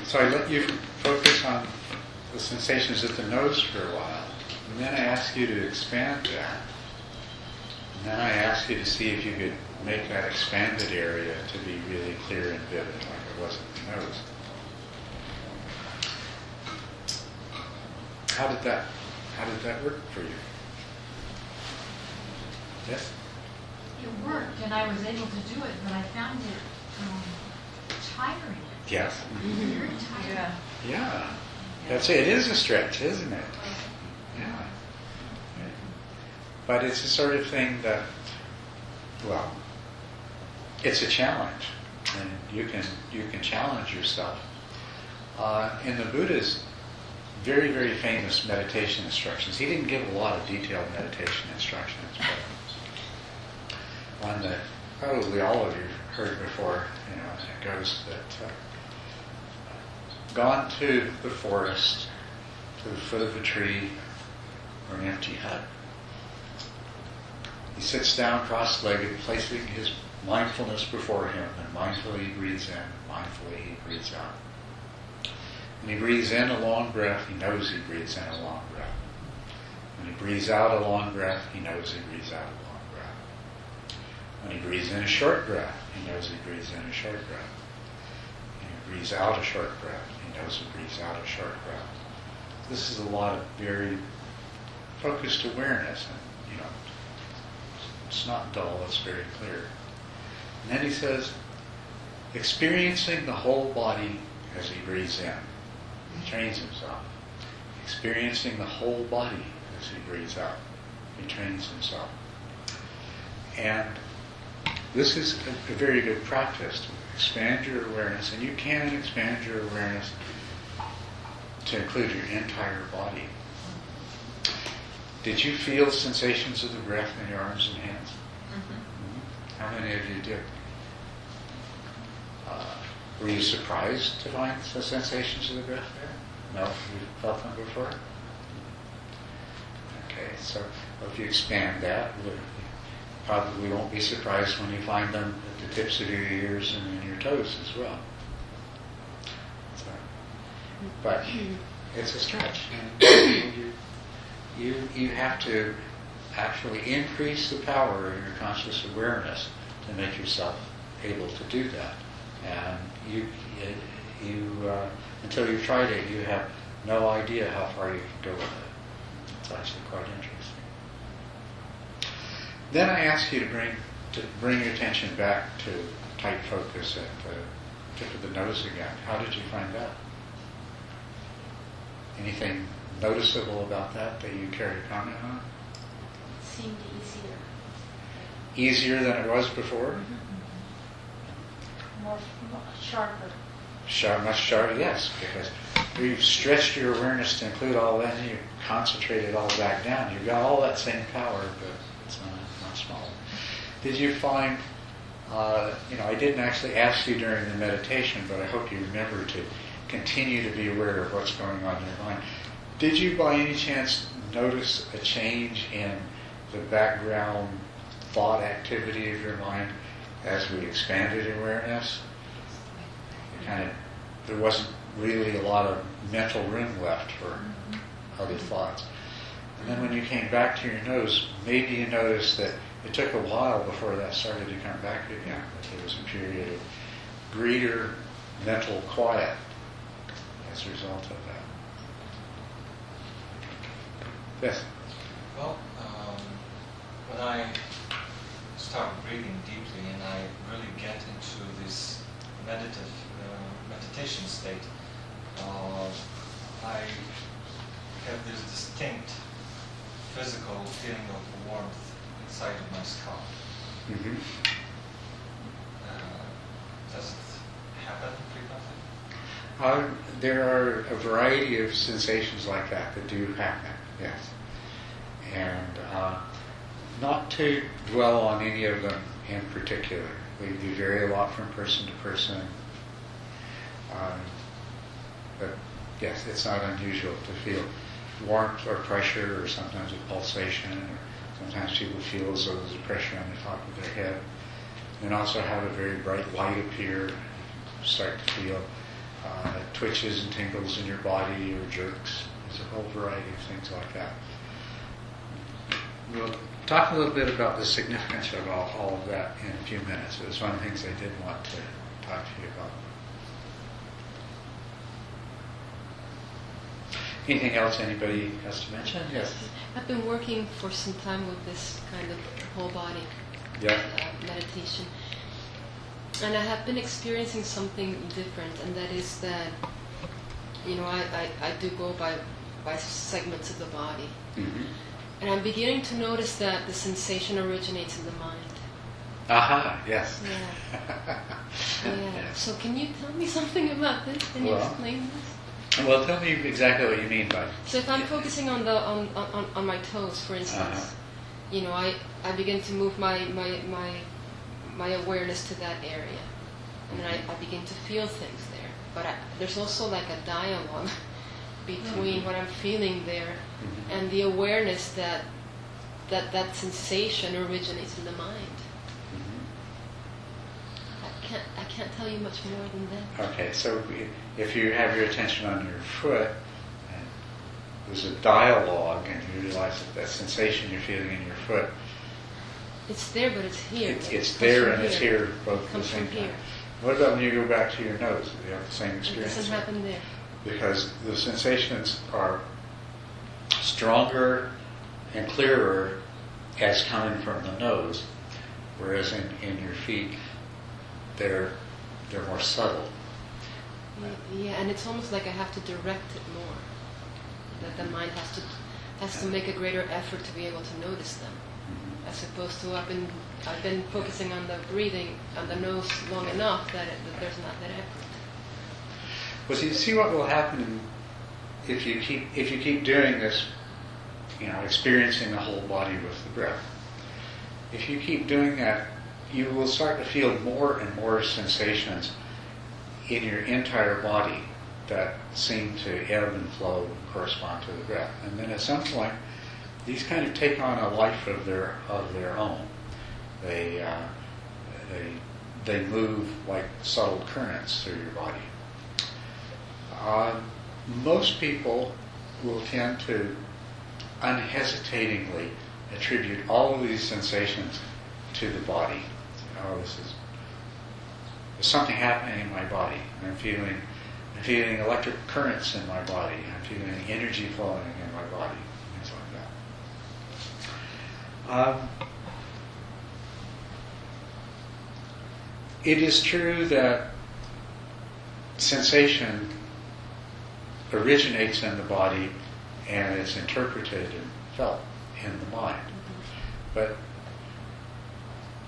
So I let you focus on the sensations at the nose for a while. And then I ask you to expand that. And then I ask you to see if you could make that expanded area to be really clear and vivid, like it was at the nose. How did that work for you? Yes? It worked, and I was able to do it, but I found it tiring. Yes. Very tiring. Yeah. That's it. It is a stretch, isn't it? Yeah. But it's the sort of thing that, well, it's a challenge, and you can challenge yourself. In the Buddha's very, very famous meditation instructions, he didn't give a lot of detailed meditation instructions, but one that probably all of you heard before, it goes that gone to the forest, to the foot of a tree, or an empty hut. He sits down cross-legged, placing his mindfulness before him, and mindfully he breathes in, mindfully he breathes out. When he breathes in a long breath, he knows he breathes in a long breath. When he breathes out a long breath, he knows he breathes out a long breath. When he breathes in a short breath, he knows he breathes in a short breath. When he breathes out a short breath, he knows he breathes out a short breath. This is a lot of very focused awareness, and it's not dull, it's very clear. And then he says, experiencing the whole body as he breathes in. He trains himself. Experiencing the whole body as he breathes out. He trains himself. And this is a very good practice to expand your awareness, and you can expand your awareness to include your entire body. Did you feel sensations of the breath in your arms and hands? Mm-hmm. How many of you did? Were you surprised to find the sensations of the breath there? No? You felt them before? Okay, so if you expand that, you probably won't be surprised when you find them at the tips of your ears and in your toes as well. So, but it's a stretch. You have to actually increase the power of your conscious awareness to make yourself able to do that. And you until you've tried it, you have no idea how far you can go with it. It's actually quite interesting. Then I ask you to bring your attention back to tight focus at the tip of the nose again. How did you find that? Anything noticeable about that you care to comment on? It seemed easier. Easier than it was before? Mm-hmm. More sharper. Much sharper, yes, because you've stretched your awareness to include all that, and you've concentrated all back down. You've got all that same power, but it's not smaller. Did you find, I didn't actually ask you during the meditation, but I hope you remember to continue to be aware of what's going on in your mind. Did you by any chance notice a change in the background thought activity of your mind as we expanded awareness? There wasn't really a lot of mental room left for other thoughts. And then when you came back to your nose, maybe you noticed that it took a while before that started to come back again. That there was a period of greater mental quiet as a result of that. Yes? Well, when I start breathing deeply and I really get into this meditation state, I have this distinct physical feeling of warmth inside of my skull. Mm-hmm. Does it happen frequently? There are a variety of sensations like that do happen, yes. And not to dwell on any of them in particular. They vary a lot from person to person. But yes, it's not unusual to feel warmth or pressure, or sometimes a pulsation, or sometimes people feel as though there's a pressure on the top of their head. And also have a very bright light appear. Start to feel twitches and tingles in your body or jerks. There's a whole variety of things like that. We'll talk a little bit about the significance of all of that in a few minutes. It was one of the things I did want to talk to you about. Anything else anybody has to mention? Yes. I've been working for some time with this kind of whole body meditation. And I have been experiencing something different, and that is that, I do go by segments of the body. Mm-hmm. And I'm beginning to notice that the sensation originates in the mind. Aha, yes. Yeah. Yes. So can you tell me something about this? Can you explain this? Well, tell me exactly what you mean by. So if I'm focusing on my toes, for instance, I begin to move my awareness to that area, and then I begin to feel things there. But there's also like a dialogue between what I'm feeling there and the awareness that sensation originates in the mind. I can't tell you much more than that. Okay, so if you have your attention on your foot, and there's a dialogue, and you realize that sensation you're feeling in your foot, it's there, but it's here. It's there and it's here both at the Comes same from time. here. What about when you go back to your nose? Do you have the same experience? It doesn't happen there. Because the sensations are stronger and clearer as coming from the nose, whereas in your feet, they're more subtle. Yeah, and it's almost like I have to direct it more. That the mind has to make a greater effort to be able to notice them, as opposed to I've been focusing on the breathing on the nose long enough that there's not that effort. Well, so you see what will happen if you keep doing this, experiencing the whole body with the breath. If you keep doing that, you will start to feel more and more sensations in your entire body that seem to ebb and flow and correspond to the breath. And then at some point, these kind of take on a life of their own. They move like subtle currents through your body. Most people will tend to unhesitatingly attribute all of these sensations to the body. There's something happening in my body. I'm feeling electric currents in my body. I'm feeling energy flowing in my body. Things like that. It is true that sensation originates in the body and is interpreted and felt in the mind. But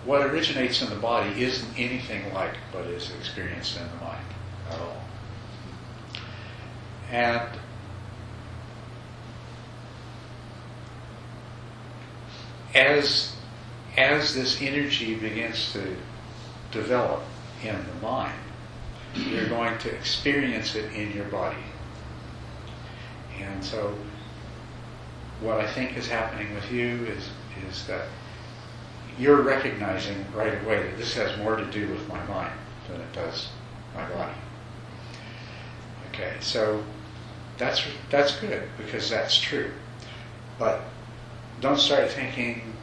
what originates in the body isn't anything like what is experienced in the mind at all. And as this energy begins to develop in the mind, you're going to experience it in your body. And so what I think is happening with you is that you're recognizing right away that this has more to do with my mind than it does my body. Okay, so that's good, because that's true. But don't start thinking,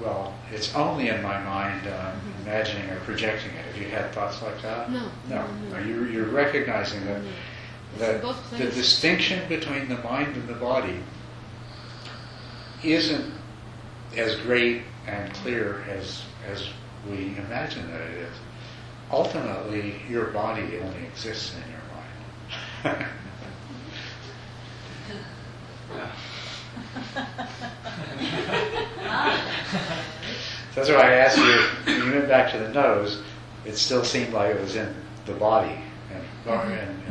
well, it's only in my mind, imagining or projecting it. Have you had thoughts like that? No. You're recognizing that the distinction between the mind and the body isn't as great and clear as we imagine that it is. Ultimately, your body only exists in your mind. That's why I asked you, when you went back to the nose, it still seemed like it was in the body and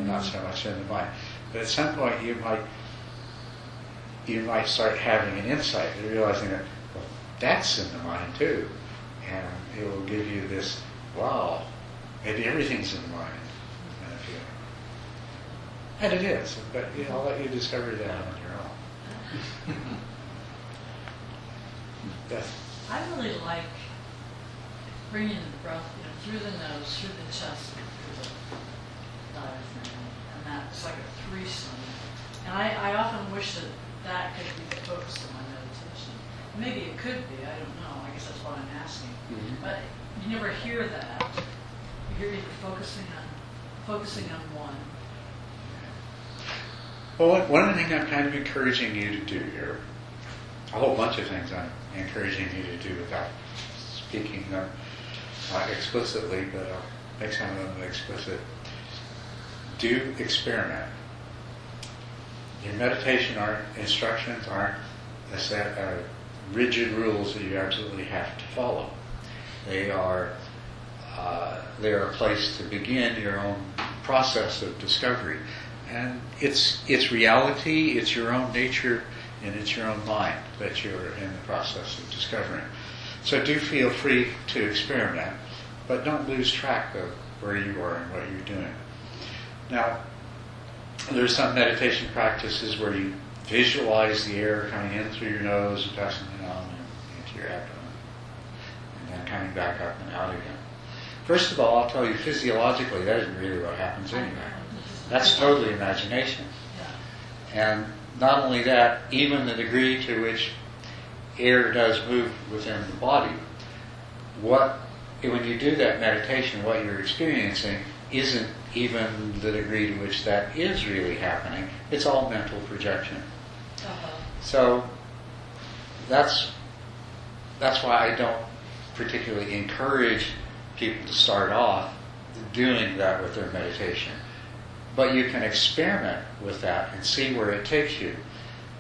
not so much in the mind. But at some point you might start having an insight, realizing that, well, that's in the mind too. And it will give you this, wow, maybe everything's in the mind kind of feeling. And it is, but I'll let you discover that on your own. Yes. I really like bringing the breath through the nose, through the chest, through the diaphragm, and it's like a threesome. And I often wish that that could be the focus of my meditation. Maybe it could be, I don't know. I guess that's what I'm asking. Mhm. But you never hear that. You hear either focusing on one. Well, one of the things I'm kind of encouraging you to do here, a whole bunch of things I'm encouraging you to do without speaking them explicitly, but I'll make some of them explicit. Do experiment. Your meditation instructions aren't a set of rigid rules that you absolutely have to follow. They are a place to begin your own process of discovery. And it's reality, it's your own nature, and it's your own mind that you're in the process of discovering. So do feel free to experiment, but don't lose track of where you are and what you're doing. Now, there's some meditation practices where you visualize the air coming in through your nose and passing down into your abdomen, and then coming back up and out again. First of all, I'll tell you physiologically that isn't really what happens anyway. That's totally imagination. And not only that, even the degree to which air does move within the body, when you do that meditation, what you're experiencing isn't even the degree to which that is really happening. It's all mental projection. So that's why I don't particularly encourage people to start off doing that with their meditation. But you can experiment with that and see where it takes you,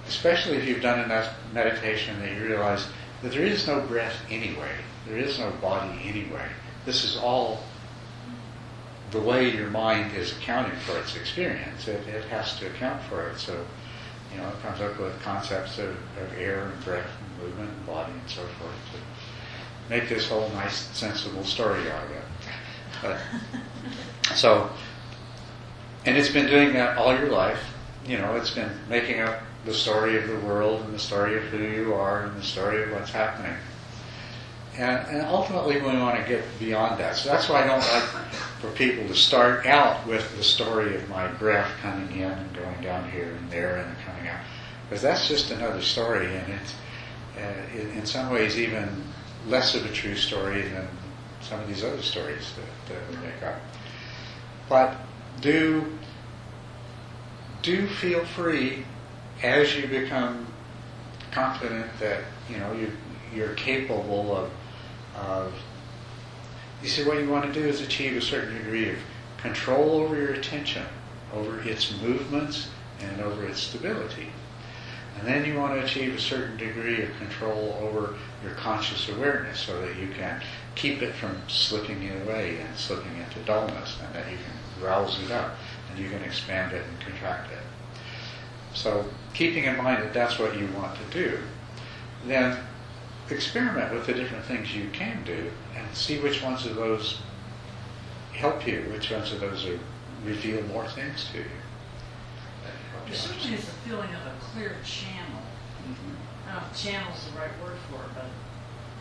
especially if you've done enough meditation that you realize that there is no breath anyway. There is no body anyway. This is all the way your mind is accounting for its experience. It has to account for it. So, it comes up with concepts of air and breath and movement and body and so forth to make this whole nice, sensible story out of it. And it's been doing that all your life. It's been making up the story of the world and the story of who you are and the story of what's happening. And ultimately we want to get beyond that. So that's why I don't like for people to start out with the story of my breath coming in and going down here and there and coming out. Because that's just another story, and it's in some ways even less of a true story than some of these other stories that we make up. But do feel free as you become confident that you're capable of. You see, what you want to do is achieve a certain degree of control over your attention, over its movements, and over its stability. And then you want to achieve a certain degree of control over your conscious awareness so that you can keep it from slipping away and slipping into dullness, and that you can rouse it up and you can expand it and contract it. So keeping in mind that that's what you want to do, then experiment with the different things you can do and see which ones of those help you, which ones of those reveal more things to you. There certainly is a feeling of a clear channel. I don't know if channel is the right word for it, but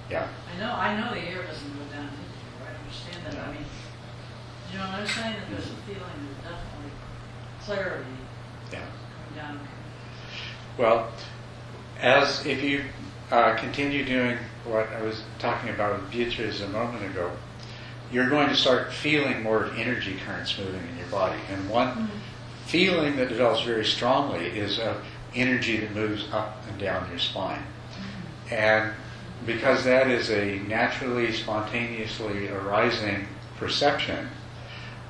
yeah. I know the air doesn't go down into you. I understand that. I mean, you know what I'm saying? That there's a feeling of definitely clarity coming down. Well, if you continue doing what I was talking about with Beatrice a moment ago, you're going to start feeling more of energy currents moving in your body. And one feeling that develops very strongly is of energy that moves up and down your spine. And because that is a naturally, spontaneously arising perception,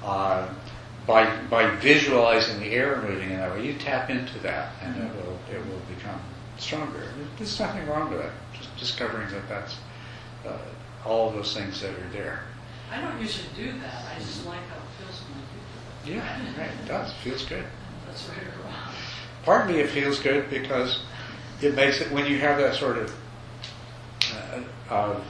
by visualizing the air moving in that way, you tap into that, and it will become stronger. There's nothing wrong with that. Just discovering that that's all of those things that are there. I don't usually do that. I just like how it feels when I do that. Yeah, right. It does. It feels good. That's right around. Partly it feels good because it makes it, when you have that sort of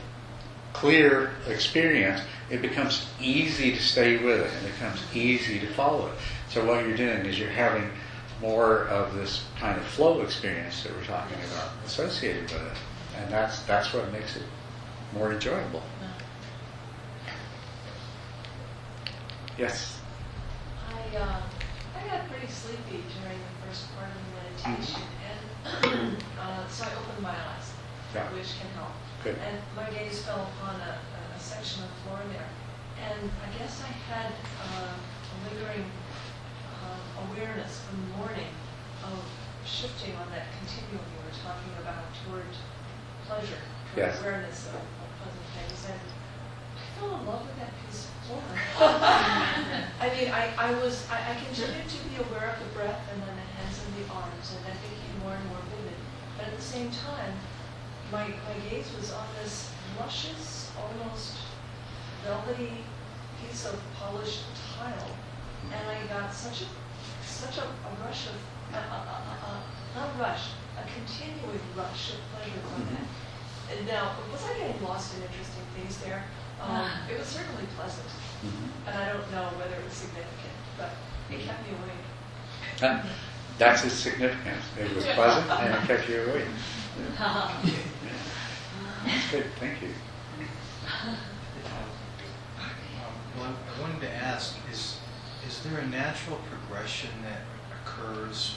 clear experience, it becomes easy to stay with it, and it becomes easy to follow it. So what you're doing is you're having more of this kind of flow experience that we're talking about associated with it. And that's what makes it more enjoyable. Yes? I got pretty pretty sleepy during the first part of the meditation, and so I opened my eyes, Yeah. which can help. Good. And my gaze fell upon a section of floor there, and I guess I had a lingering awareness from the morning of shifting on that continuum you were talking about toward pleasure, toward Yes. awareness of pleasant things, and I fell in love with that piece of floor. I mean, I continued to be aware of the breath and then the hands and the arms, and that became more and more vivid. But at the same time, my gaze was on this luscious, almost velvety piece of polished tile, and I got such a rush of, not a rush, a continuing rush of pleasure from that. And now, was I getting lost in interesting things there? It was certainly pleasant, and I don't know whether it was significant, but it kept me awake. That's its significance. It was pleasant and it kept you awake. That's good. Thank you. Well, I wanted to ask, is there a natural progression that occurs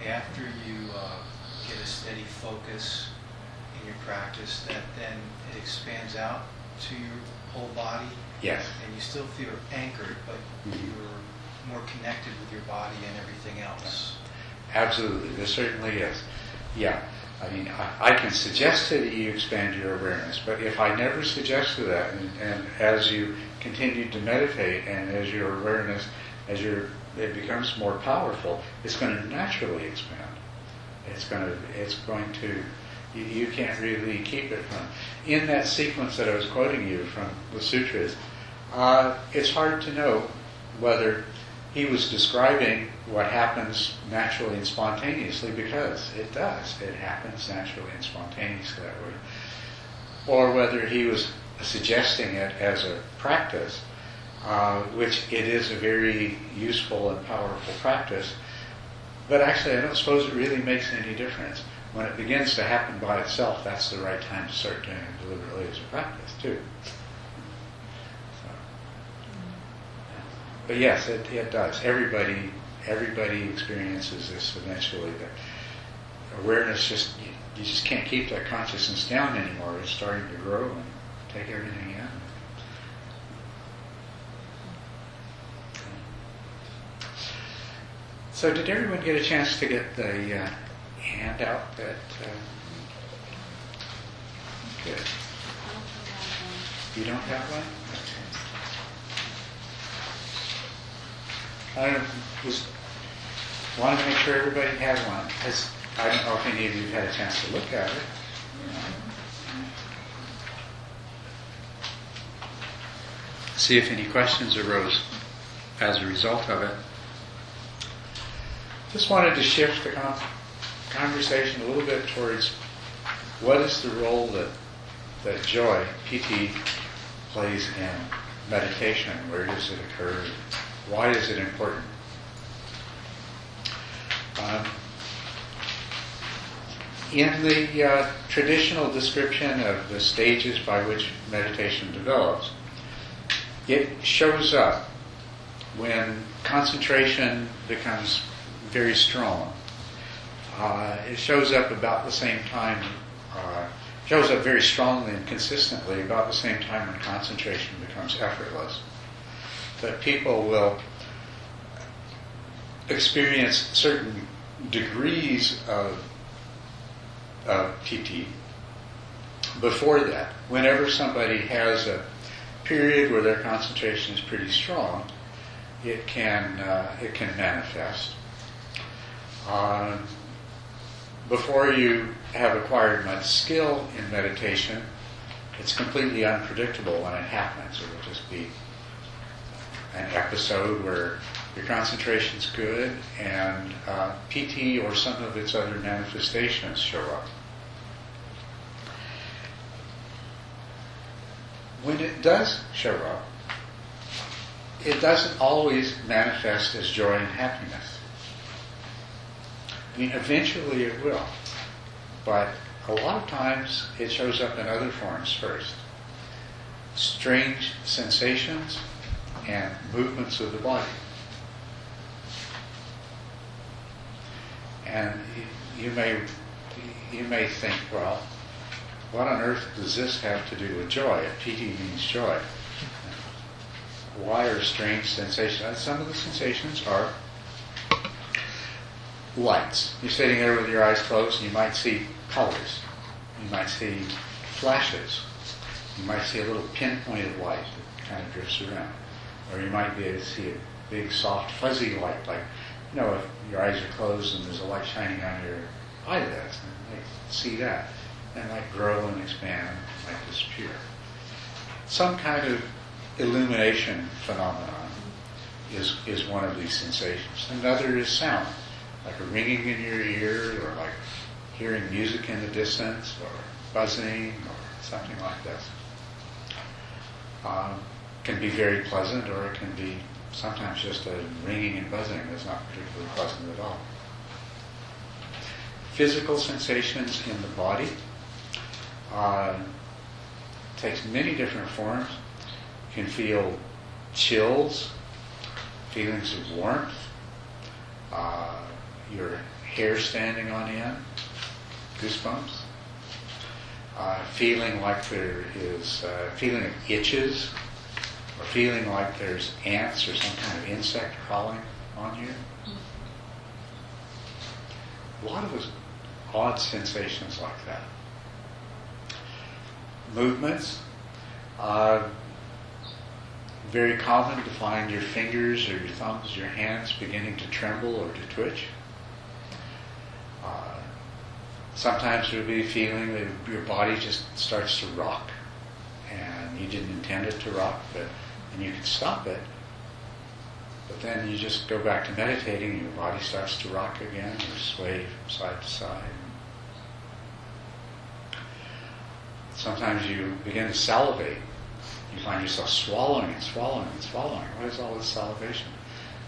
after you get a steady focus in your practice that then it expands out to your whole body? Yes. And you still feel anchored, but you're more connected with your body and everything else? Absolutely. There certainly is. Yeah. I mean, I can suggest that you expand your awareness, but if I never suggested that, and as you continue to meditate, and as your awareness, it becomes more powerful, it's going to naturally expand. It's going to. You can't really keep it from. In that sequence that I was quoting you from the sutras, it's hard to know whether he was describing what happens naturally and spontaneously, because it does. It happens naturally and spontaneously that way. Or whether he was suggesting it as a practice, which it is a very useful and powerful practice. But actually, I don't suppose it really makes any difference. When it begins to happen by itself, that's the right time to start doing it deliberately as a practice, too. But yes, it does. Everybody experiences this eventually. That awareness you just can't keep that consciousness down anymore. It's starting to grow and take everything in. So did everyone get a chance to get the handout that... Good. You don't have one? I just wanted to make sure everybody had one. I don't know if any of you had a chance to look at it. See if any questions arose as a result of it. Just wanted to shift the conversation a little bit towards what is the role that joy, piti, plays in meditation. Where does it occur? Why is it important? In the traditional description of the stages by which meditation develops, it shows up when concentration becomes very strong. It shows up about the same time, shows up very strongly and consistently about the same time when concentration becomes effortless. That people will experience certain degrees of piti before that. Whenever somebody has a period where their concentration is pretty strong, it can manifest. Before you have acquired much skill in meditation, it's completely unpredictable when it happens. It will just be an episode where your concentration's good and piti or some of its other manifestations show up. When it does show up, it doesn't always manifest as joy and happiness. I mean, eventually it will, but a lot of times it shows up in other forms first. Strange sensations and movements of the body. And you may think, well, what on earth does this have to do with joy? If piti means joy, why are strange sensations? And some of the sensations are lights. You're sitting there with your eyes closed, and you might see colors. You might see flashes. You might see a little pinpoint of light that kind of drifts around. Or you might be able to see a big, soft, fuzzy light, like, if your eyes are closed and there's a light shining on your eyelids, and they see that. And might grow and expand, might disappear. Some kind of illumination phenomenon is one of these sensations. Another is sound, like a ringing in your ear, or like hearing music in the distance, or buzzing, or something like this. Can be very pleasant, or it can be sometimes just a ringing and buzzing that's not particularly pleasant at all. Physical sensations in the body takes many different forms. You can feel chills, feelings of warmth, your hair standing on end, goosebumps, feeling like there is feeling of itches, or feeling like there's ants or some kind of insect crawling on you. A lot of those odd sensations like that. Movements. Very common to find your fingers or your thumbs, your hands beginning to tremble or to twitch. Sometimes there will be a feeling that your body just starts to rock, and you didn't intend it to rock, and you can stop it. But then you just go back to meditating, and your body starts to rock again, or sway from side to side. Sometimes you begin to salivate. You find yourself swallowing and swallowing and swallowing. What is all this salivation?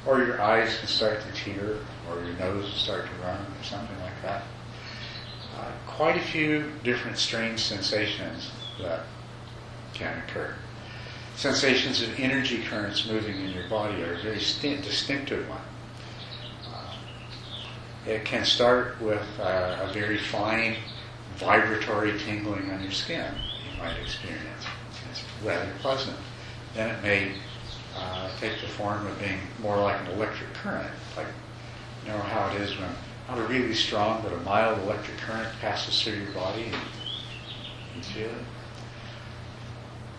Or your eyes can start to tear, or your nose will start to run, or something like that. Quite a few different strange sensations that can occur. Sensations of energy currents moving in your body are a very distinctive one. It can start with a very fine vibratory tingling on your skin that you might experience. It's rather pleasant. Then it may take the form of being more like an electric current, like how it is when not a really strong but a mild electric current passes through your body and you feel it.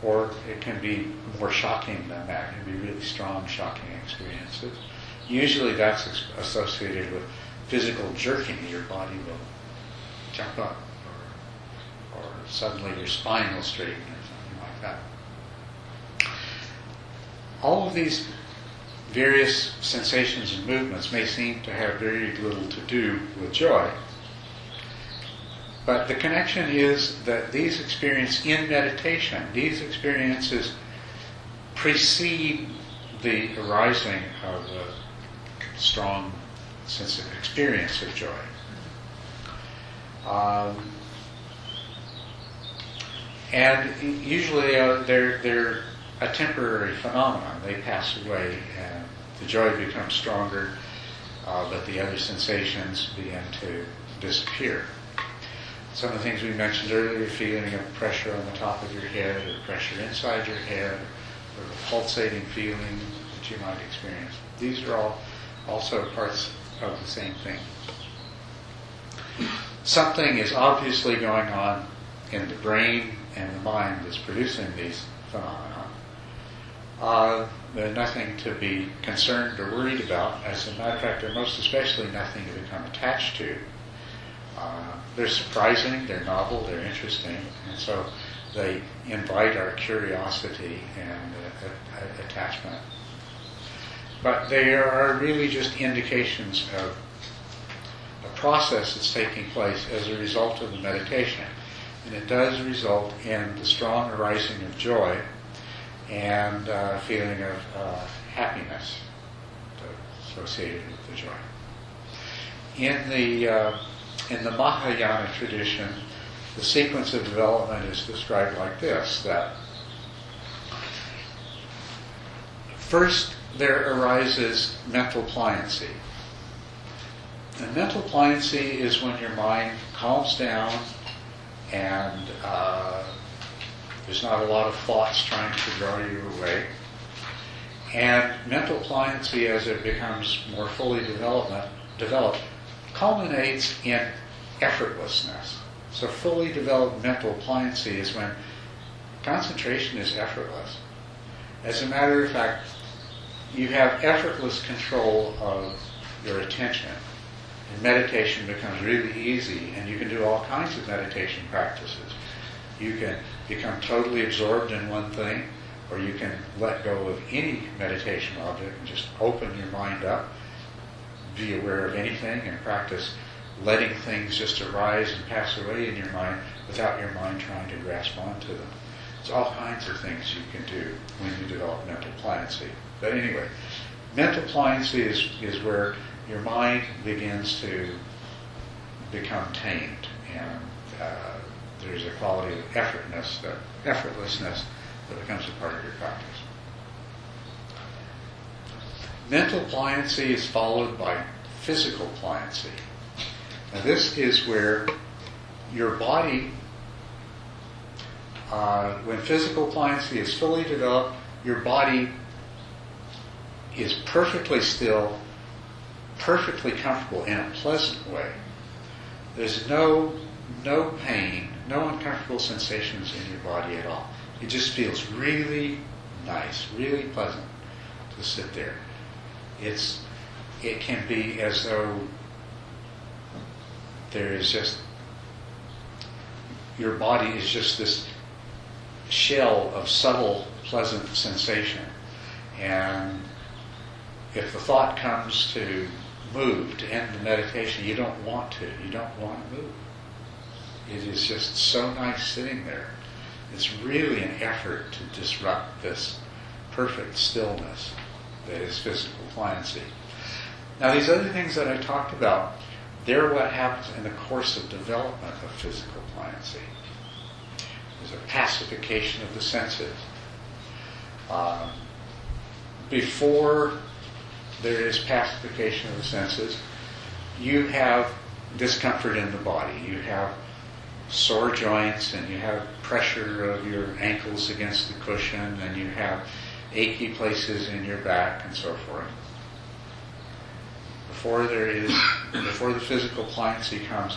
Or it can be more shocking than that. It can be really strong, shocking experiences. Usually that's associated with physical jerking. Your body will jump up, or suddenly your spine will straighten, or something like that. All of these various sensations and movements may seem to have very little to do with joy, but the connection is that these experiences in meditation, these experiences precede the arising of a strong sense of experience of joy. And usually they're a temporary phenomenon. They pass away and the joy becomes stronger, but the other sensations begin to disappear. Some of the things we mentioned earlier, feeling of pressure on the top of your head, or pressure inside your head, or a pulsating feeling that you might experience. These are all also parts of the same thing. Something is obviously going on in the brain and the mind that's producing these phenomena. There's nothing to be concerned or worried about. As a matter of fact, they're most especially nothing to become attached to. They're surprising, they're novel, they're interesting, and so they invite our curiosity and attachment. But they are really just indications of a process that's taking place as a result of the meditation. And it does result in the strong arising of joy and feeling of happiness associated with the joy. In the Mahayana tradition, the sequence of development is described like this, that first there arises mental pliancy. And mental pliancy is when your mind calms down and there's not a lot of thoughts trying to draw you away. And mental pliancy, as it becomes more fully developed, culminates in effortlessness. So fully developed mental pliancy is when concentration is effortless. As a matter of fact, you have effortless control of your attention. And meditation becomes really easy, and you can do all kinds of meditation practices. You can become totally absorbed in one thing, or you can let go of any meditation object and just open your mind up, be aware of anything, and practice letting things just arise and pass away in your mind without your mind trying to grasp onto them. There's all kinds of things you can do when you develop mental pliancy. But anyway, mental pliancy is where your mind begins to become tamed, and there's a quality of effortlessness that becomes a part of your practice. Mental pliancy is followed by physical pliancy. Now this is where your body, when physical pliancy is fully developed, your body is perfectly still, perfectly comfortable in a pleasant way. There's no pain, no uncomfortable sensations in your body at all. It just feels really nice, really pleasant to sit there. It can be as though there is just, your body is just this shell of subtle, pleasant sensation. And if the thought comes to move, to end the meditation, you don't want to. You don't want to move. It is just so nice sitting there. It's really an effort to disrupt this perfect stillness that is physical pliancy. Now these other things that I talked about, they're what happens in the course of development of physical pliancy. There's a pacification of the senses. Before there is pacification of the senses, you have discomfort in the body. You have sore joints, and you have pressure of your ankles against the cushion, and you have achy places in your back, and so forth. Before the physical pliancy comes,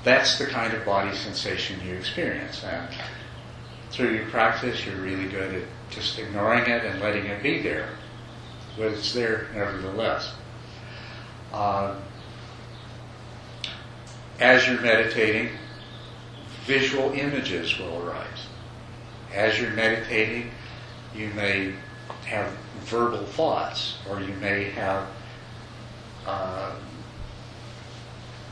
that's the kind of body sensation you experience. And through your practice, you're really good at just ignoring it and letting it be there. But it's there nevertheless. As you're meditating, visual images will arise. As you're meditating, you may have verbal thoughts, or you may have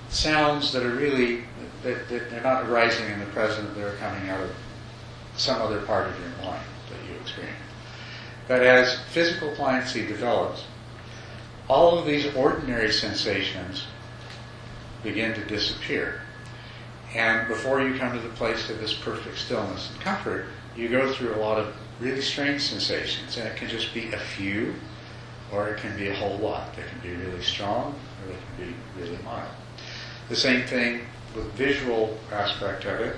sounds that are really, that they're not arising in the present, they're coming out of some other part of your mind that you experience. But as physical pliancy develops, all of these ordinary sensations begin to disappear. And before you come to the place of this perfect stillness and comfort, you go through a lot of really strange sensations. And it can just be a few, or it can be a whole lot. They can be really strong, or they can be really mild. The same thing with the visual aspect of it.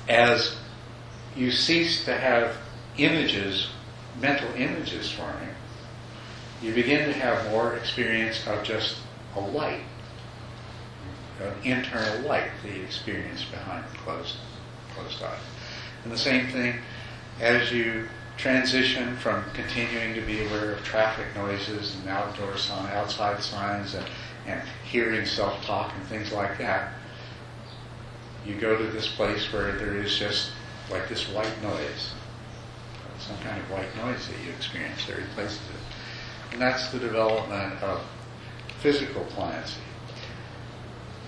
As you cease to have images, mental images forming, you begin to have more experience of just a light, an internal light that you experience behind closed eyes. And the same thing as you transition from continuing to be aware of traffic noises and outside signs and hearing self-talk and things like that, you go to this place where there is just like this white noise, some kind of white noise that you experience. There replaces it. And that's the development of physical pliancy.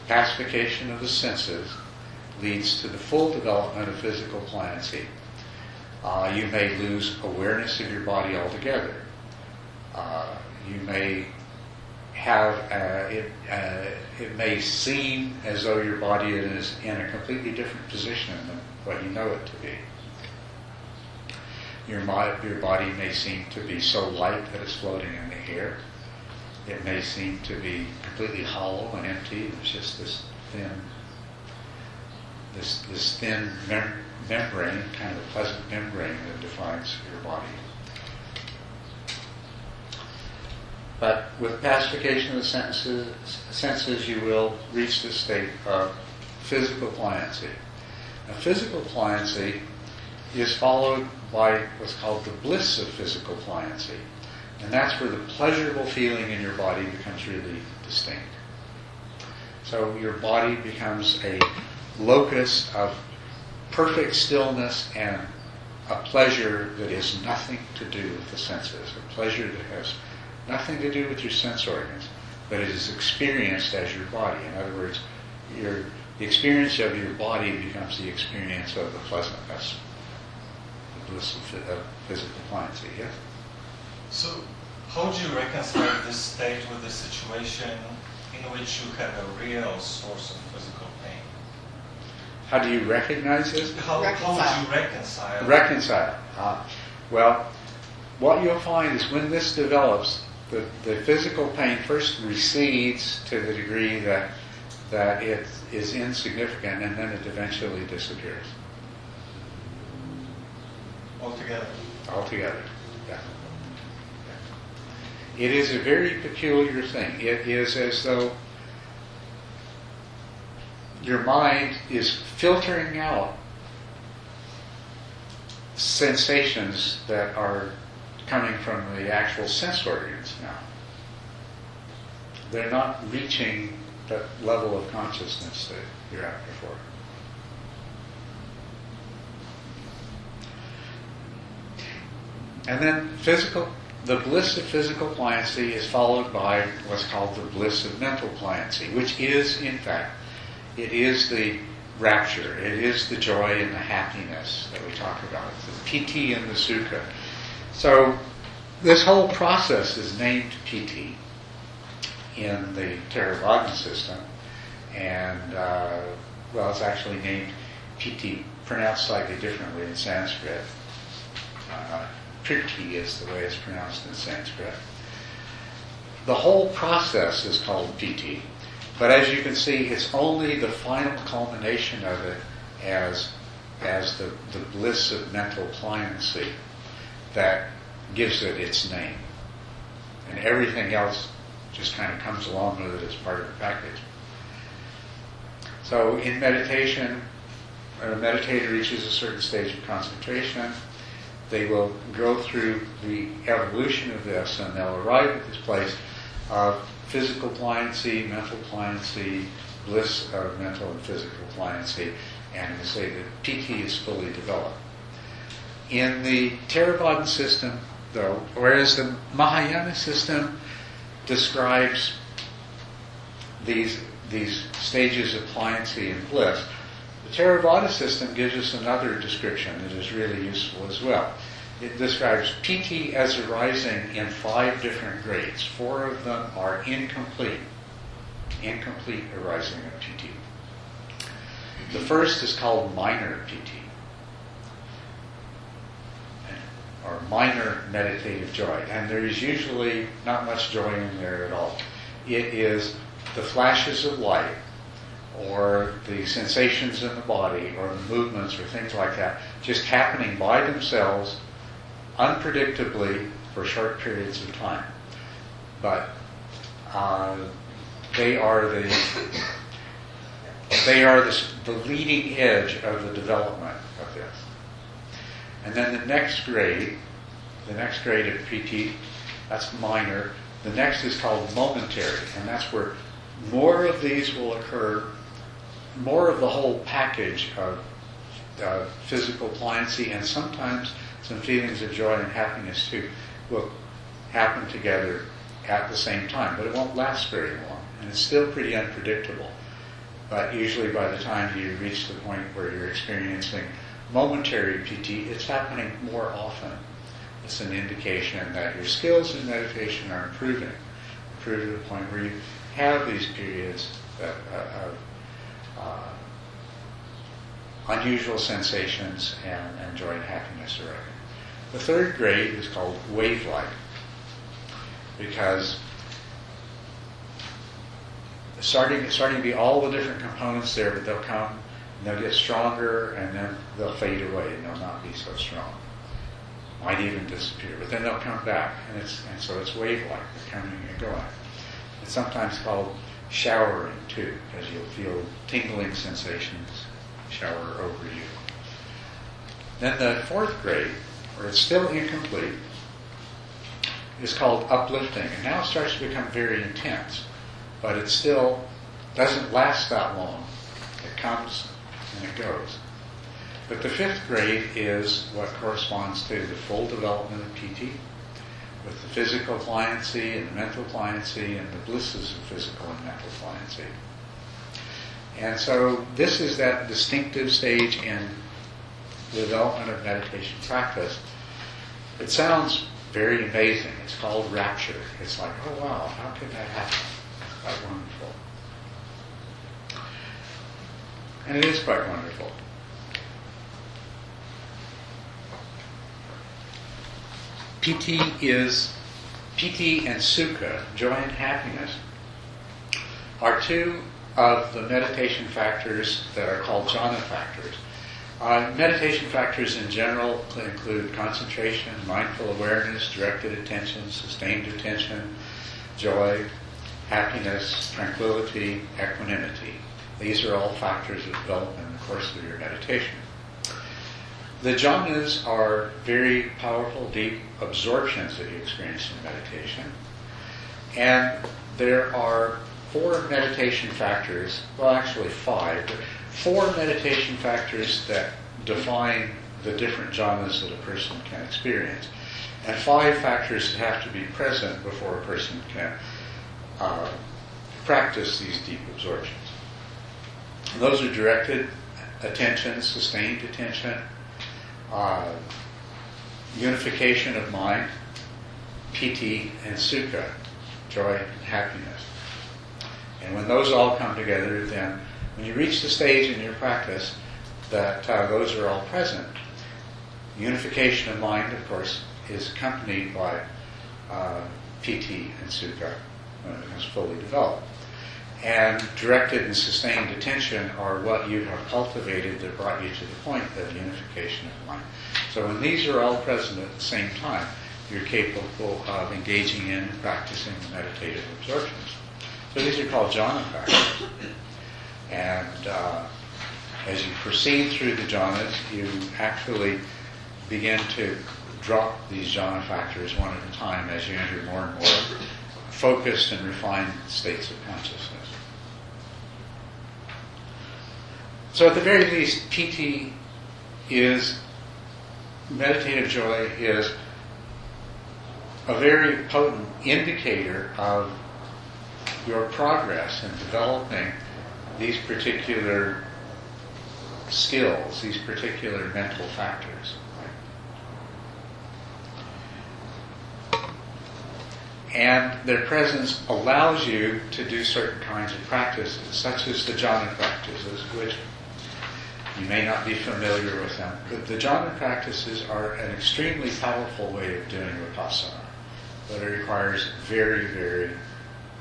Pacification of the senses leads to the full development of physical pliancy. You may lose awareness of your body altogether. You may have it may seem as though your body is in a completely different position than what you know it to be. Your body may seem to be so light that it's floating in the air. It may seem to be completely hollow and empty. There's just this thin membrane, kind of a pleasant membrane that defines your body. But with pacification of the senses, you will reach this state of physical pliancy. Now, physical pliancy is followed by what's called the bliss of physical pliancy. And that's where the pleasurable feeling in your body becomes really distinct. So your body becomes a locus of perfect stillness and a pleasure that is nothing to do with the senses, a pleasure that has nothing to do with your sense organs, but it is experienced as your body. In other words, the experience of your body becomes the experience of the pleasantness, the bliss of physical pliancy. Yes? So, how do you reconcile this state with the situation in which you have a real source of physical pain? How do you recognize this? How do you reconcile? Reconcile. Well, what you'll find is when this develops, the physical pain first recedes to the degree that it is insignificant, and then it eventually disappears. Altogether? Altogether, yeah. It is a very peculiar thing. It is as though your mind is filtering out sensations that are coming from the actual sense organs now. They're not reaching that level of consciousness that you're at before. And then the bliss of physical pliancy is followed by what's called the bliss of mental pliancy, which is, in fact, it is the rapture, it is the joy and the happiness that we talk about, the piti and the sukha. So this whole process is named piti in the Theravada system, and it's actually named piti, pronounced slightly differently in Sanskrit. Priti is the way it's pronounced in Sanskrit. The whole process is called piti, but as you can see, it's only the final culmination of it as the bliss of mental pliancy that gives it its name. And everything else just kind of comes along with it as part of the package. So in meditation, when a meditator reaches a certain stage of concentration, they will go through the evolution of this, and they'll arrive at this place of physical pliancy, mental pliancy, bliss of mental and physical pliancy, and we say that piti is fully developed. In the Theravada system, though, whereas the Mahayana system describes these stages of pliancy and bliss, the Theravada system gives us another description that is really useful as well. It describes piti as arising in 5 different grades. 4 of them are incomplete arising of piti. The first is called minor piti, or minor meditative joy, and there is usually not much joy in there at all. It is the flashes of light, or the sensations in the body, or the movements, or things like that, just happening by themselves, unpredictably, for short periods of time. But they are the leading edge of the development of this. And then the next grade of piti, that's minor. The next is called momentary, and that's where more of these will occur. More of the whole package of physical pliancy, and sometimes some feelings of joy and happiness too, will happen together at the same time. But it won't last very long, and it's still pretty unpredictable. But usually by the time you reach the point where you're experiencing momentary piti, it's happening more often. It's an indication that your skills in meditation are improving to the point where you have these periods of unusual sensations and joy and happiness arising. The third grade is called wave-like, because starting to be all the different components there, but they'll come and they'll get stronger and then they'll fade away and they'll not be so strong. Might even disappear, but then they'll come back, and so it's wave-like. They're coming and going. It's sometimes called showering too, because you'll feel tingling sensations shower over you. Then the fourth grade, where it's still incomplete, is called uplifting, and now it starts to become very intense, but it still doesn't last that long. It comes and it goes. But the fifth grade is what corresponds to the full development of PT, with the physical pliancy and the mental pliancy and the blisses of physical and mental pliancy. And so this is that distinctive stage in the development of meditation practice. It sounds very amazing. It's called rapture. It's like, oh wow, how could that happen? It's quite wonderful. And it is quite wonderful. PT and Sukha, joy and happiness, are two of the meditation factors that are called jhana factors. Meditation factors in general include concentration, mindful awareness, directed attention, sustained attention, joy, happiness, tranquility, equanimity. These are all factors that develop in the course of your meditation. The jhanas are very powerful, deep absorptions that you experience in meditation. And there are 4 meditation factors, well actually 5, but 4 meditation factors that define the different jhanas that a person can experience. And 5 factors that have to be present before a person can practice these deep absorptions. And those are directed attention, sustained attention, unification of mind, PT, and Sukha, joy and happiness. And when those all come together, then when you reach the stage in your practice that those are all present, unification of mind, of course, is accompanied by PT and Sukha when it becomes fully developed. And directed and sustained attention are what you have cultivated that brought you to the point of unification of mind. So when these are all present at the same time, you're capable of engaging in and practicing the meditative absorptions. So these are called jhana factors. And as you proceed through the jhanas, you actually begin to drop these jhana factors one at a time as you enter more and more focused and refined states of consciousness. So at the very least, PT is, meditative joy is a very potent indicator of your progress in developing these particular skills, these particular mental factors. And their presence allows you to do certain kinds of practices, such as the jhana practices, which you may not be familiar with them, but the jhana practices are an extremely powerful way of doing vipassana, but it requires very, very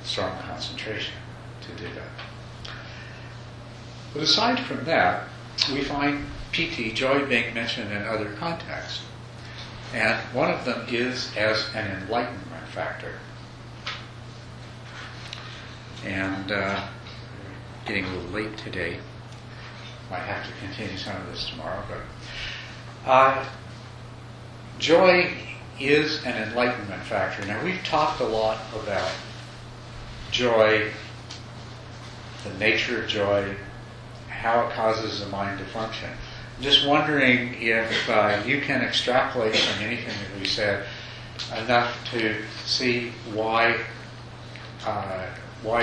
strong concentration to do that. But aside from that, we find PT, joy, being mentioned in other contexts. And one of them is as an enlightenment factor. And getting a little late today. Might have to continue some of this tomorrow, but joy is an enlightenment factor. Now, we've talked a lot about joy, the nature of joy, how it causes the mind to function. I'm just wondering if you can extrapolate from anything that we said enough to see why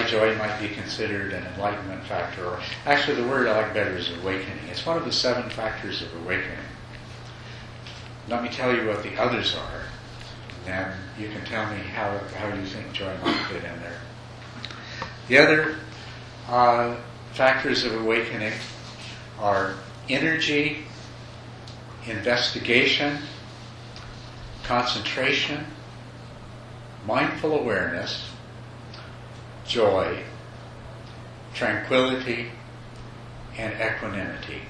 joy might be considered an enlightenment factor, or actually the word I like better is awakening. It's one of the 7 factors of awakening. Let me tell you what the others are, and you can tell me how you think joy might fit in there. The other factors of awakening are energy, investigation, concentration, mindful awareness, joy, tranquility, and equanimity.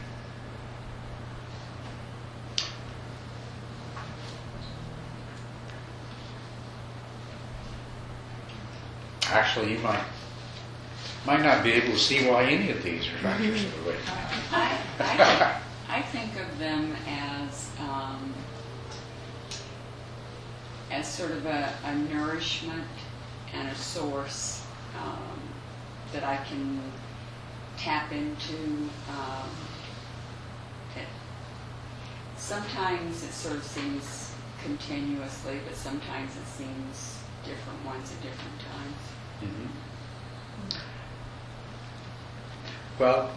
Actually, you might not be able to see why any of these are factors of awakening. I think of them as sort of a nourishment and a source that I can tap into. Sometimes it sort of seems continuously, but sometimes it seems different ones at different times. Mm-hmm. Well,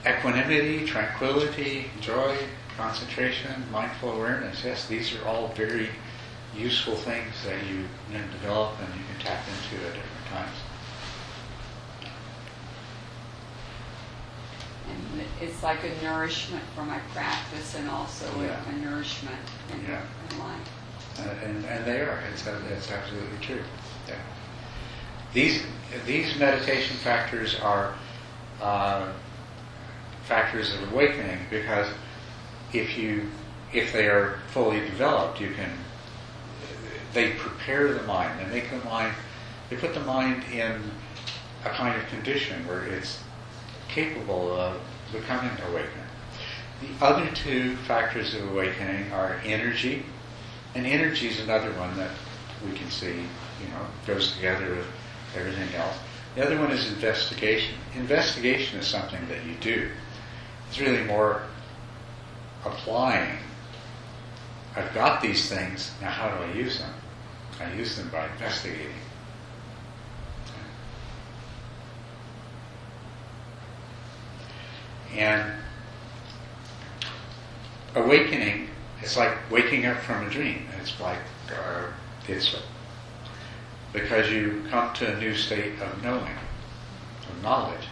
equanimity, tranquility, joy, concentration, mindful awareness, yes, these are all very useful things that you can develop and you can tap into at different times. And it's like a nourishment for my practice and also a nourishment in life. And they are. It's absolutely true. Yeah. These meditation factors are factors of awakening because if they are fully developed, they prepare the mind and they put the mind in a kind of condition where it's capable of becoming awakened. The other two factors of awakening are energy. And energy is another one that we can see, goes together with everything else. The other one is investigation. Investigation is something that you do. It's really more applying. I've got these things, now how do I use them? I use them by investigating. And awakening, it's like waking up from a dream. It's like, it's because you come to a new state of knowing, of knowledge,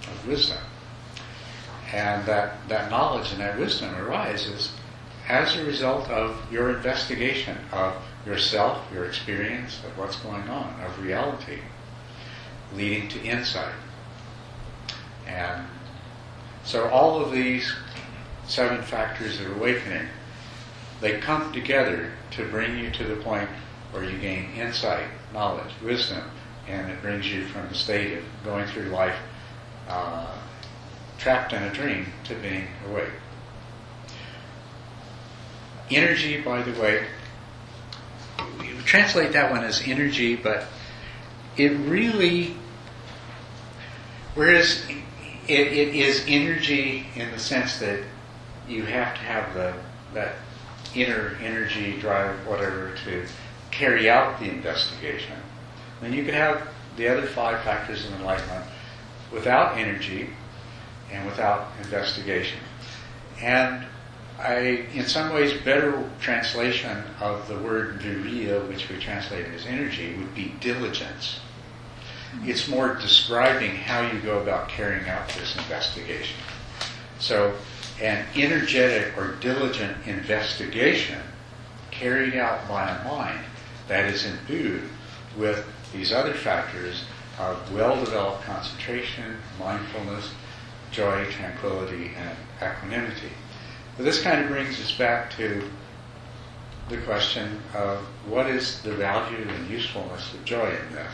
of wisdom. And that knowledge and that wisdom arises as a result of your investigation of yourself, your experience of what's going on, of reality, leading to insight. And so all of these 7 factors of awakening, they come together to bring you to the point where you gain insight, knowledge, wisdom, and it brings you from the state of going through life trapped in a dream to being awake. Energy, by the way, we translate that one as energy, but it really, whereas it is energy in the sense that you have to have that inner energy, drive, whatever, to carry out the investigation. Then you could have the other 5 factors of enlightenment without energy and without investigation. And in some ways, better translation of the word viriya, which we translate as energy, would be diligence. It's more describing how you go about carrying out this investigation. So, an energetic or diligent investigation carried out by a mind that is imbued with these other factors of well-developed concentration, mindfulness, joy, tranquility, and equanimity. But this kind of brings us back to the question of what is the value and usefulness of joy in this?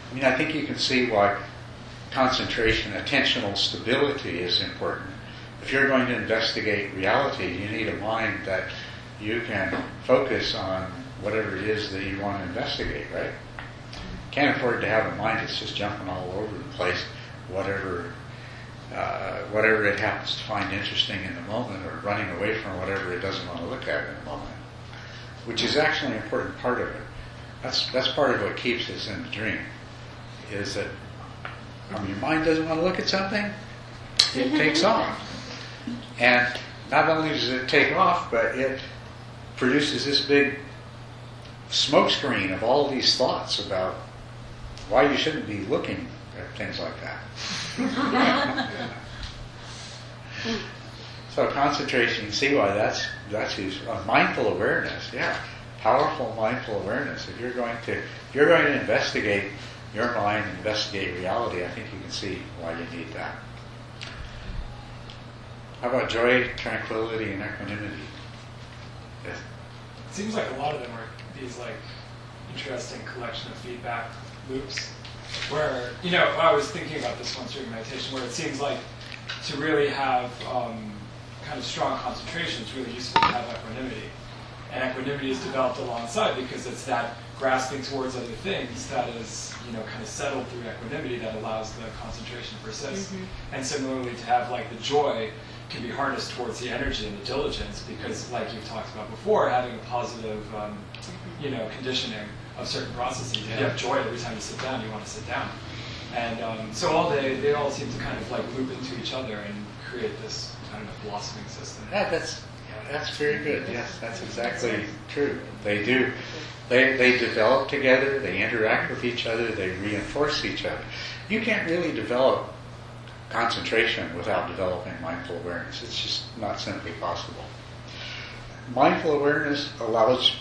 I mean, I think you can see why concentration, attentional stability is important. If you're going to investigate reality, you need a mind that you can focus on whatever it is that you want to investigate, right? Can't afford to have a mind that's just jumping all over the place, whatever it happens to find interesting in the moment, or running away from whatever it doesn't want to look at in the moment, which is actually an important part of it. That's part of what keeps us in the dream, is that your mind doesn't want to look at something, it takes off. And not only does it take off, but it produces this big smoke screen of all these thoughts about why you shouldn't be looking at things like that. So concentration, you see why that's useful. Mindful awareness, yeah, powerful mindful awareness. If you're going to investigate your mind, investigate reality, I think you can see why you need that. How about joy, tranquility, and equanimity? Yes. It seems like a lot of them are these like interesting collection of feedback loops where, I was thinking about this once during meditation, where it seems like to really have kind of strong concentration, it's really useful to have equanimity. And equanimity is developed alongside because it's that grasping towards other things that is, kind of settled through equanimity that allows the concentration to persist. Mm-hmm. And similarly, to have like the joy can be harnessed towards the energy and the diligence because, like you've talked about before, having a positive, conditioning of certain processes. If you have joy every time you sit down, you want to sit down. And so they all seem to kind of like loop into each other and create this kind of blossoming system. Yeah, that's very good. Yes, that's exactly true. They do. They develop together. They interact with each other. They reinforce each other. You can't really develop concentration without developing mindful awareness. It's just not simply possible. Mindful awareness allows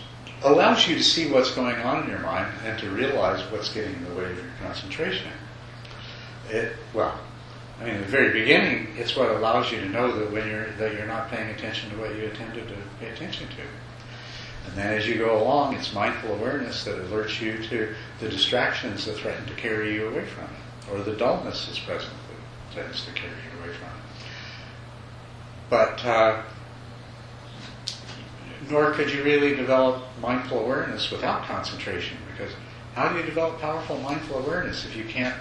you to see what's going on in your mind and to realize what's getting in the way of your concentration. In the very beginning, it's what allows you to know that you're not paying attention to what you intended to pay attention to. And then as you go along, it's mindful awareness that alerts you to the distractions that threaten to carry you away from it, or the dullness that's present that threatens to carry you away from it. But nor could you really develop mindful awareness without concentration, because how do you develop powerful mindful awareness if you can't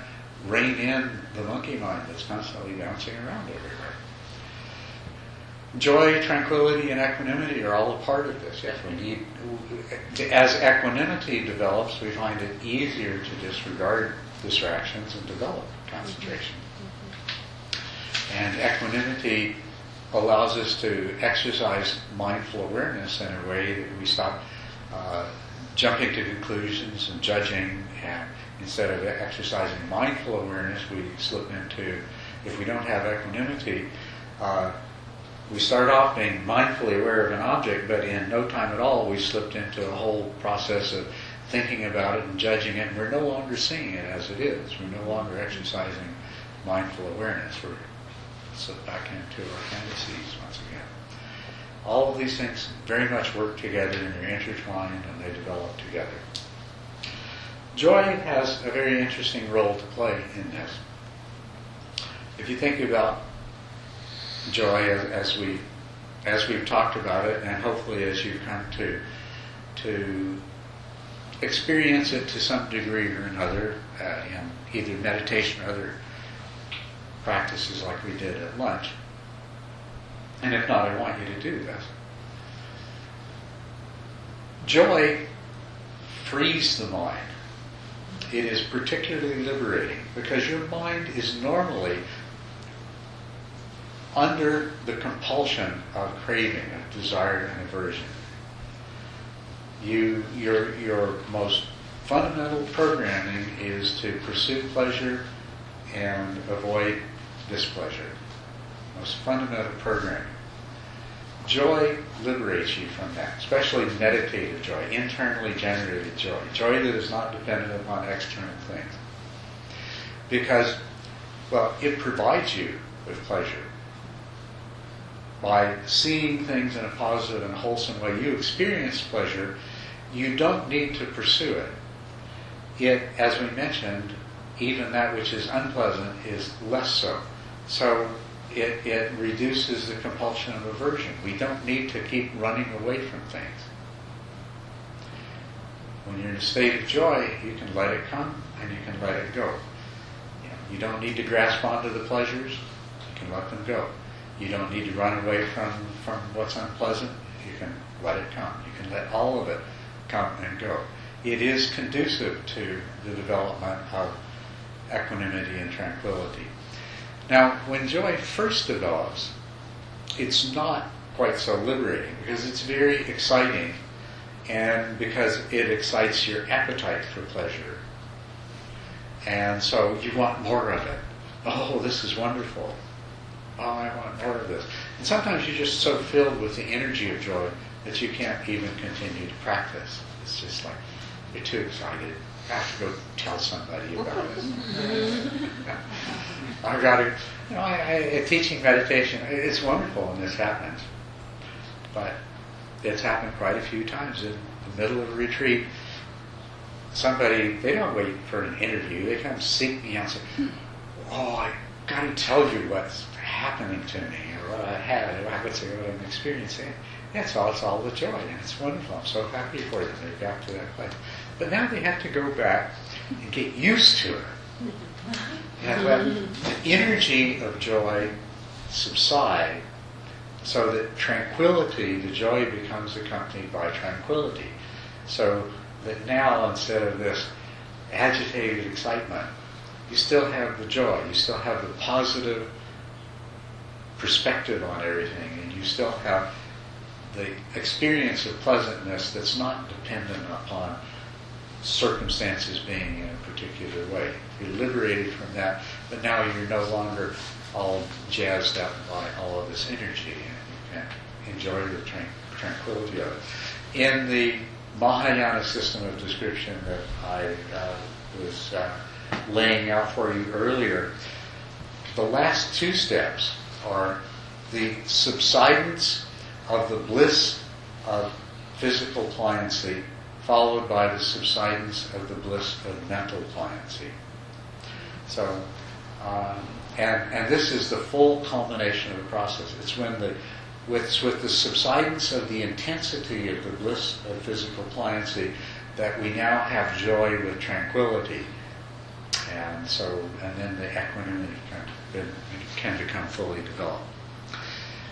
rein in the monkey mind that's constantly bouncing around everywhere? Joy, tranquility, and equanimity are all a part of this. Yes, we need, as equanimity develops, we find it easier to disregard distractions and develop concentration. And equanimity allows us to exercise mindful awareness in a way that we stop jumping to conclusions and judging, and instead of exercising mindful awareness, we slip into, if we don't have equanimity, we start off being mindfully aware of an object, but in no time at all we slipped into a whole process of thinking about it and judging it, and we're no longer seeing it as it is. We're no longer exercising mindful awareness. We're slipped back into our fantasies once again. All of these things very much work together, and they're intertwined, and they develop together. Joy has a very interesting role to play in this. If you think about joy as we've talked about it, and hopefully as you've come to experience it to some degree or another in either meditation or other practices like we did at lunch. And if not, I want you to do this. Joy frees the mind. It is particularly liberating because your mind is normally under the compulsion of craving, of desire and aversion. Your most fundamental programming is to pursue pleasure and avoid displeasure. Most fundamental programming. Joy liberates you from that, especially meditative joy, internally generated joy, joy that is not dependent upon external things. Because, it provides you with pleasure. By seeing things in a positive and wholesome way, you experience pleasure. You don't need to pursue it. It, as we mentioned, even that which is unpleasant is less so. So it reduces the compulsion of aversion. We don't need to keep running away from things. When you're in a state of joy, you can let it come and you can let it go. You don't need to grasp onto the pleasures. You can let them go. You don't need to run away from what's unpleasant. You can let it come. You can let all of it come and go. It is conducive to the development of equanimity and tranquility. Now, when joy first develops, it's not quite so liberating because it's very exciting, and because it excites your appetite for pleasure. And so you want more of it. Oh, this is wonderful. Oh, I want more of this. And sometimes you're just so filled with the energy of joy that you can't even continue to practice. It's just like, you're too excited. I have to go tell somebody about it. I got to, teaching meditation, it's wonderful when this happens. But it's happened quite a few times. In the middle of a retreat, somebody, they don't wait for an interview. They come seek me out and say, oh, I got to tell you what's happening to me, or what I had, or what I'm experiencing. That's all. It's all the joy, and it's wonderful. I'm so happy for them. They're back to that place. But now they have to go back and get used to it. And let the energy of joy subside so that tranquility, the joy becomes accompanied by tranquility. So that now, instead of this agitated excitement, you still have the joy, you still have the positive perspective on everything, and you still have the experience of pleasantness that's not dependent upon circumstances being in a particular way. You're liberated from that, but now you're no longer all jazzed up by all of this energy, and you can enjoy the tranquility of it. In the Mahayana system of description that I was laying out for you earlier, the last two steps are the subsidence of the bliss of physical pliancy, followed by the subsidence of the bliss of mental pliancy. So, and this is the full culmination of the process. It's when with the subsidence of the intensity of the bliss of physical pliancy that we now have joy with tranquility, and then the equanimity can become fully developed.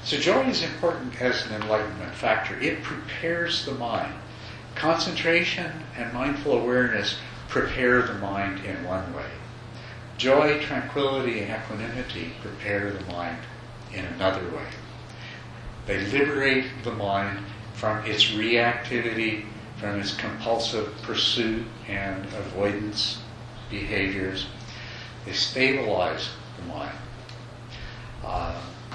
So joy is important as an enlightenment factor. It prepares the mind. Concentration and mindful awareness prepare the mind in one way. Joy, tranquility, and equanimity prepare the mind in another way. They liberate the mind from its reactivity, from its compulsive pursuit and avoidance behaviors. They stabilize the mind.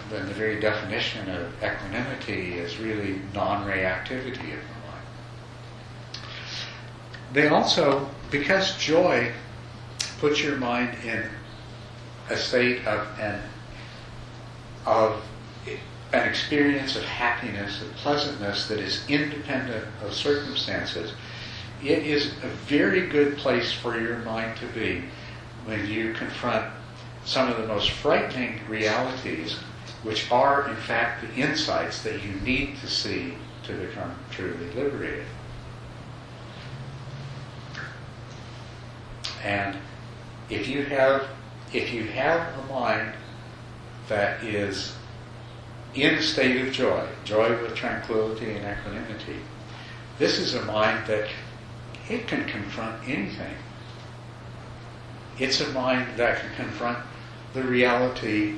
Then the very definition of equanimity is really non-reactivity of the mind. They also, because joy puts your mind in a state of an experience of happiness, of pleasantness that is independent of circumstances, it is a very good place for your mind to be when you confront some of the most frightening realities, which are in fact the insights that you need to see to become truly liberated. And if you have a mind that is in a state of joy with tranquility and equanimity, this is a mind that it can confront anything. It's a mind that can confront the reality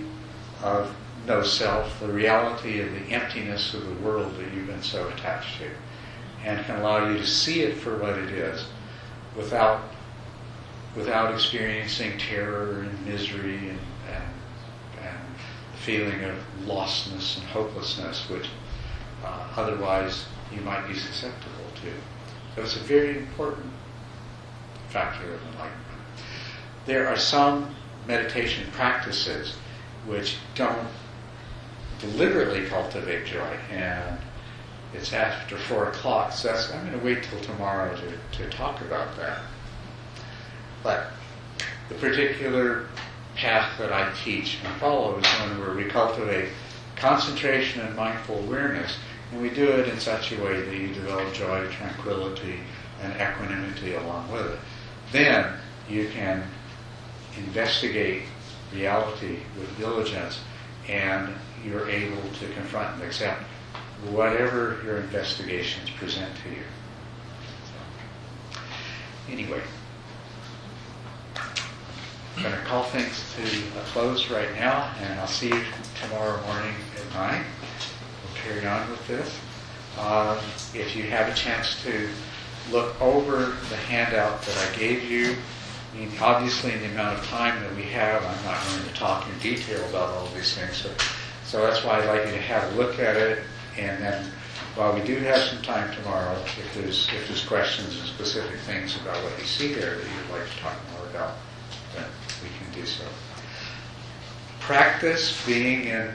of no self, the reality of the emptiness of the world that you've been so attached to, and can allow you to see it for what it is without experiencing terror and misery and the feeling of lostness and hopelessness, which otherwise you might be susceptible to. So it's a very important factor of enlightenment. There are some meditation practices which don't deliberately cultivate joy, and it's after 4 o'clock, so I'm going to wait till tomorrow to talk about that. But the particular path that I teach and follow is one where we cultivate concentration and mindful awareness, and we do it in such a way that you develop joy, tranquility, and equanimity along with it. Then you can investigate reality with diligence, and you're able to confront and accept whatever your investigations present to you. So, anyway, I'm going to call things to a close right now, and I'll see you tomorrow morning at 9. We'll carry on with this. If you have a chance to look over the handout that I gave you, I mean, obviously in the amount of time that we have, I'm not going to talk in detail about all these things, so So that's why I'd like you to have a look at it, and then while we do have some time tomorrow, if there's questions and specific things about what you see there that you'd like to talk more about, then we can do so. Practice being in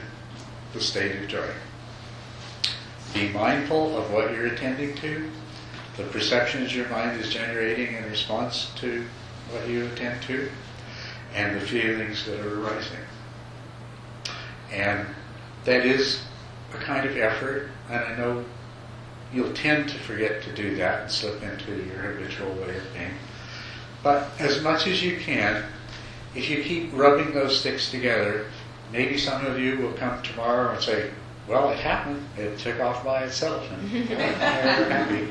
the state of joy. Be mindful of what you're attending to, the perceptions your mind is generating in response to what you attend to, and the feelings that are arising. And that is a kind of effort, and I know you'll tend to forget to do that and slip into your habitual way of being. But as much as you can, if you keep rubbing those sticks together, maybe some of you will come tomorrow and say, well, it happened. It took off by itself, and we're happy.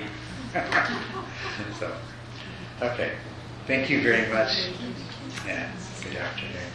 So, okay. Thank you very much, and good afternoon.